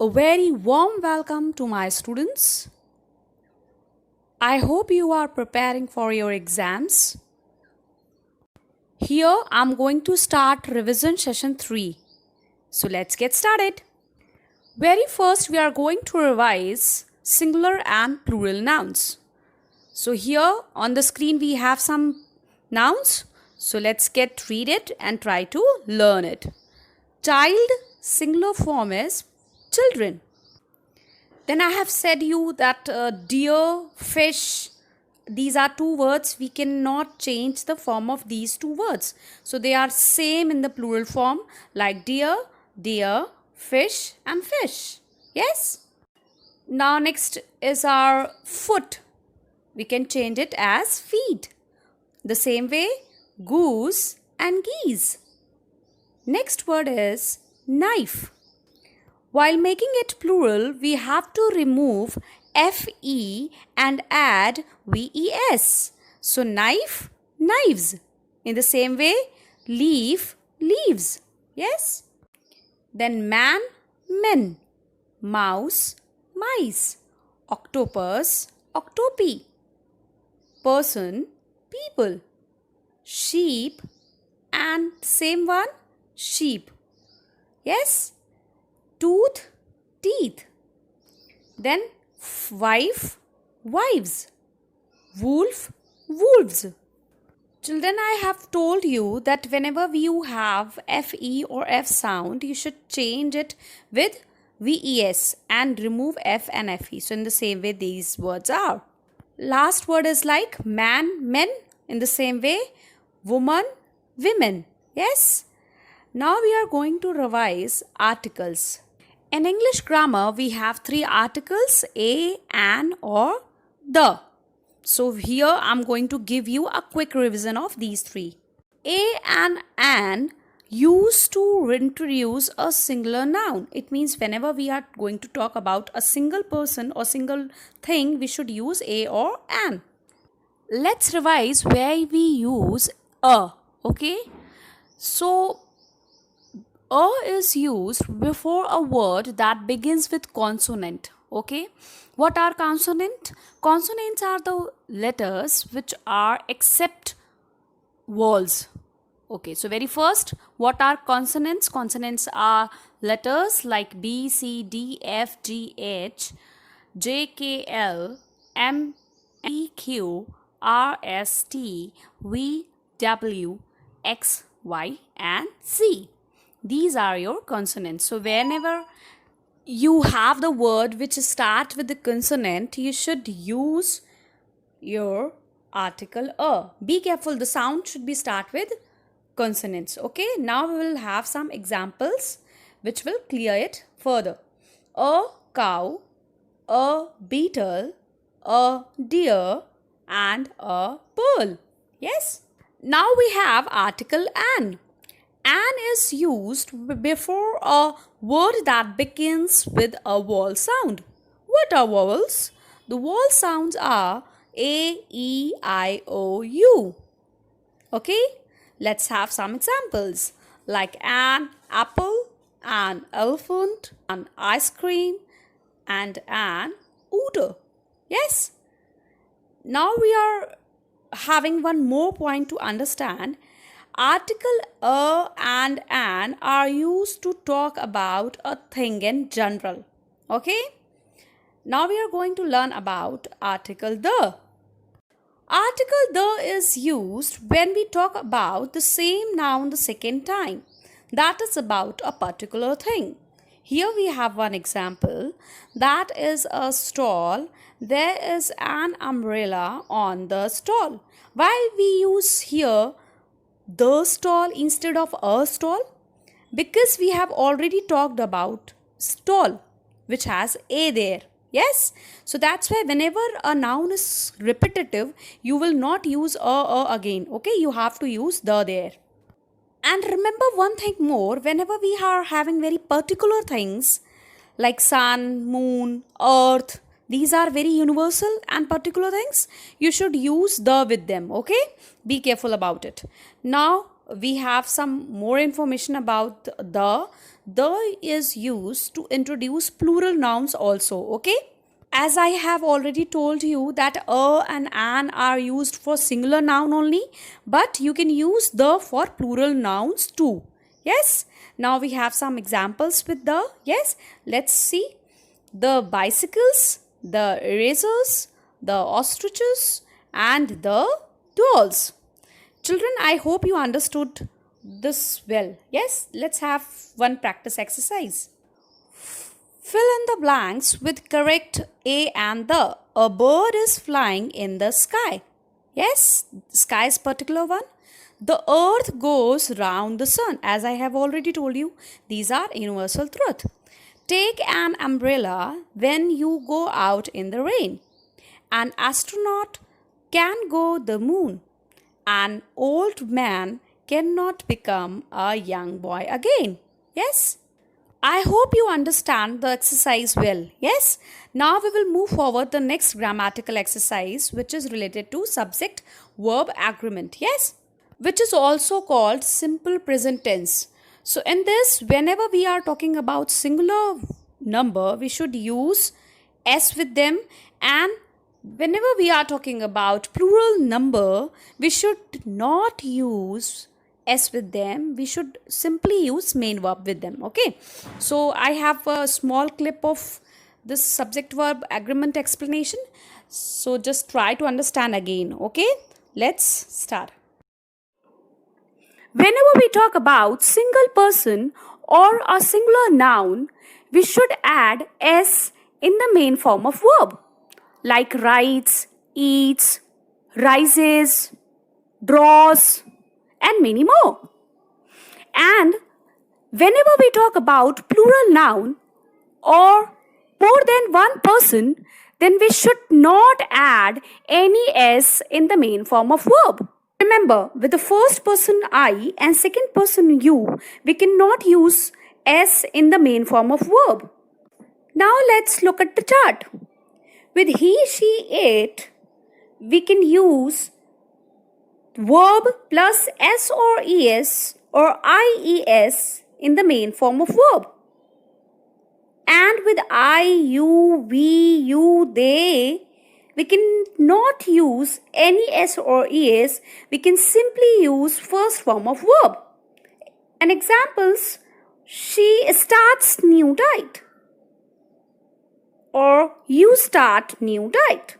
A very warm welcome to my students. I hope you are preparing for your exams. Here I'm going to start revision session 3. So let's get started. Very first we are going to revise singular and plural nouns. So here on the screen we have some nouns. So let's read it and try to learn it. Child, singular form is children. Then I have said you that deer, fish, these are two words. We cannot change the form of these two words. So they are same in the plural form like deer, deer, fish and fish. Yes? Now next is our foot. We can change it as feet. The same way goose and geese. Next word is knife. While making it plural, we have to remove fe and add ves. So knife, knives. In the same way, leaf, leaves. Yes? Then man, men. Mouse, mice. Octopus, octopi. Person, people. Sheep and same one, sheep. Yes? Tooth, teeth. Then wife, wives. Wolf, wolves. Children, I have told you that whenever you have fe or f sound, you should change it with ves and remove f and fe. So in the same way these words are. Last word is like man, men. In the same way, woman, women. Yes? Now we are going to revise articles. In English grammar, we have three articles, a, an or the. So here I'm going to give you a quick revision of these three. A and an used to introduce a singular noun. It means whenever we are going to talk about a single person or single thing, we should use a or an. Let's revise where we use a. Okay? So is used before a word that begins with consonant. Okay, what are consonant? Consonants are the letters which are except vowels. Okay, so very first, what are consonants? Consonants are letters like B, C, D, F, G, H, J, K, L, M, E, Q, R, S, T, V, W, X, Y and Z. These are your consonants. So whenever you have the word which starts with the consonant, you should use your article a. Be careful, the sound should be start with consonants. Okay, now we will have some examples which will clear it further. A cow, a beetle, a deer and a pearl. Yes? Now we have article an. An is used before a word that begins with a vowel sound. What are vowels? The vowel sounds are A, E, I, O, U. Okay, let's have some examples like an apple, an elephant, an ice cream, and an otter. Yes? Now we are having one more point to understand. Article a and an are used to talk about a thing in general. Okay? Now we are going to learn about article the. Article the is used when we talk about the same noun the second time. That is about a particular thing. Here we have one example. That is a stall. There is an umbrella on the stall. Why we use here the stall instead of a stall? Because we have already talked about stall which has a there. Yes, so that's why whenever a noun is repetitive, you will not use a again. Okay, you have to use the there. And remember one thing more, whenever we are having very particular things like sun, moon, earth, these are very universal and particular things, you should use the with them. Okay, be careful about it. Now we have some more information about the. the is used to introduce plural nouns also, okay? As I have already told you that a and an are used for singular noun only, but you can use the for plural nouns too. Yes? Now we have some examples with the. Yes? Let's see. The bicycles, the erasers, the ostriches, and the dolls. Children, I hope you understood this well. Yes? Let's have one practice exercise. Fill in the blanks with correct a and the. A bird is flying in the sky. Yes, sky is particular one. The earth goes round the sun. As I have already told you, these are universal truth. Take an umbrella when you go out in the rain. An astronaut can go the moon. An old man cannot become a young boy again. Yes? I hope you understand the exercise well. Yes? Now we will move forward the next grammatical exercise, which is related to subject verb agreement. Yes? Which is also called simple present tense. So in this, whenever we are talking about singular number, we should use s with them, and whenever we are talking about plural number, we should not use s with them. We should simply use main verb with them. Okay, so I have a small clip of this subject verb agreement explanation, so just try to understand again. Okay, let's start. Whenever we talk about single person or a singular noun, we should add s in the main form of verb, like writes, eats, rises, draws, and many more. And whenever we talk about plural noun or more than one person, then we should not add any s in the main form of verb. Remember, with the first person I and second person you, we cannot use s in the main form of verb. Now let's look at the chart. With he, she, it, we can use verb plus s or es or ies in the main form of verb. And with I, you, we, you, they, we can not use any s or es. We can simply use first form of verb. And examples, she starts new diet, or you start new diet.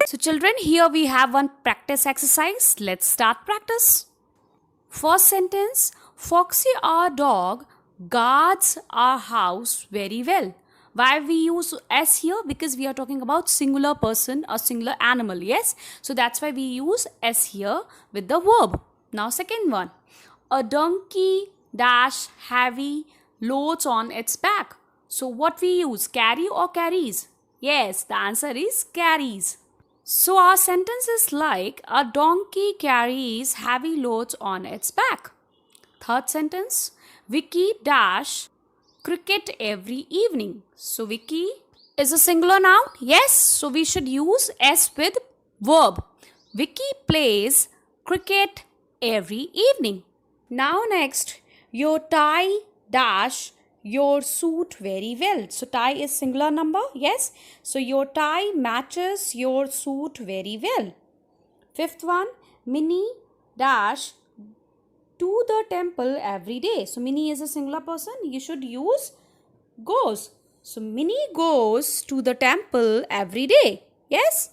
So children, here we have one practice exercise. Let's start practice. First sentence, Foxy our dog guards our house very well. Why we use s here? Because we are talking about singular person or singular animal. Yes, so that's why we use s here with the verb. Now second one, a donkey dash heavy loads on its back. So what we use, carry or carries? Yes, the answer is carries. So our sentence is like, a donkey carries heavy loads on its back. Third sentence, Vicky dash cricket every evening. So Vicky is a singular noun. Yes, so we should use s with verb. Vicky plays cricket every evening. Now next, your tie dash your suit very well. So tie is singular number. Yes, so your tie matches your suit very well. Fifth one, Minnie dash to the temple every day. So Minnie is a singular person. You should use goes. So Minnie goes to the temple every day. Yes.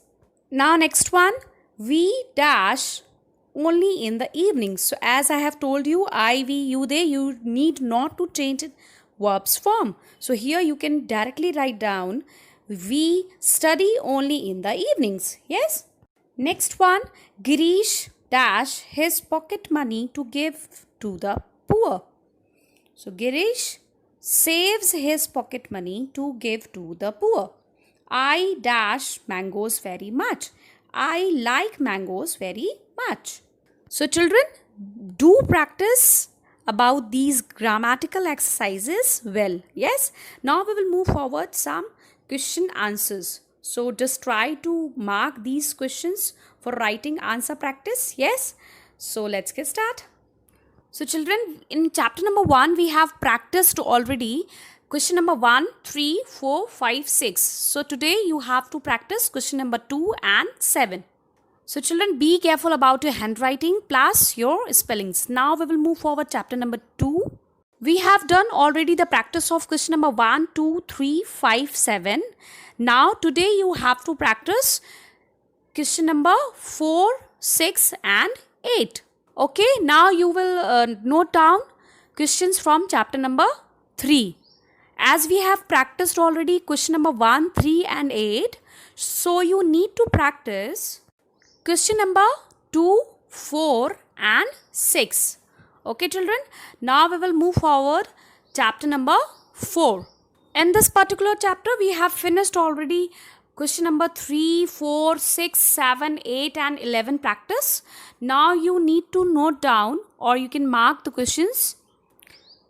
Now next one, we dash only in the evening. So as I have told you, I, we, you, they, you need not to change it verbs form. So here you can directly write down, we study only in the evenings. Yes. Next one, Girish dash his pocket money to give to the poor. So Girish saves his pocket money to give to the poor. I dash mangoes very much. I like mangoes very much. So children, do practice about these grammatical exercises well. Yes. Now we will move forward some question answers. So just try to mark these questions for writing answer practice. Yes. So let's get started. So children, in chapter number 1, we have practiced already question number 1, 3, 4, 5, 6. So today you have to practice question number 2 and 7. So children, be careful about your handwriting plus your spellings. Now we will move forward chapter number 2. We have done already the practice of question number 1, 2, 3, 5, 7. Now today you have to practice question number 4, 6 and 8. Okay, now you will note down questions from chapter number 3. As we have practiced already question number 1, 3 and 8. So you need to practice question number 2, 4 and 6. Okay children, now we will move forward chapter number 4. In this particular chapter we have finished already question number 3, 4, 6, 7, 8 and 11 practice. Now you need to note down or you can mark the questions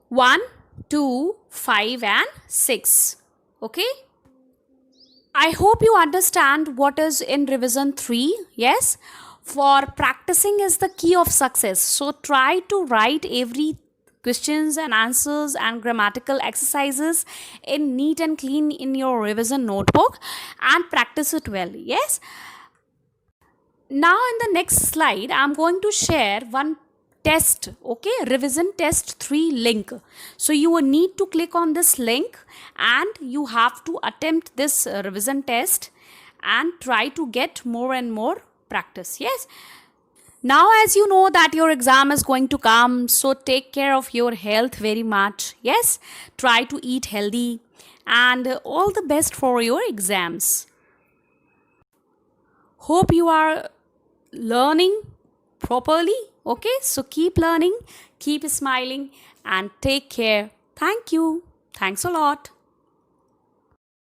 1, 2, 5 and 6. Okay. I hope you understand what is in revision 3. Yes. For practicing is the key of success. So try to write every questions and answers and grammatical exercises in neat and clean in your revision notebook and practice it well. Yes. Now in the next slide, I am going to share one test. Okay, revision test 3 link. So you will need to click on this link and you have to attempt this revision test and try to get more and more practice. Yes. Now as you know that your exam is going to come, so take care of your health very much. Yes, try to eat healthy and all the best for your exams. Hope you are learning properly. Okay, so keep learning, keep smiling and take care. Thank you. Thanks a lot.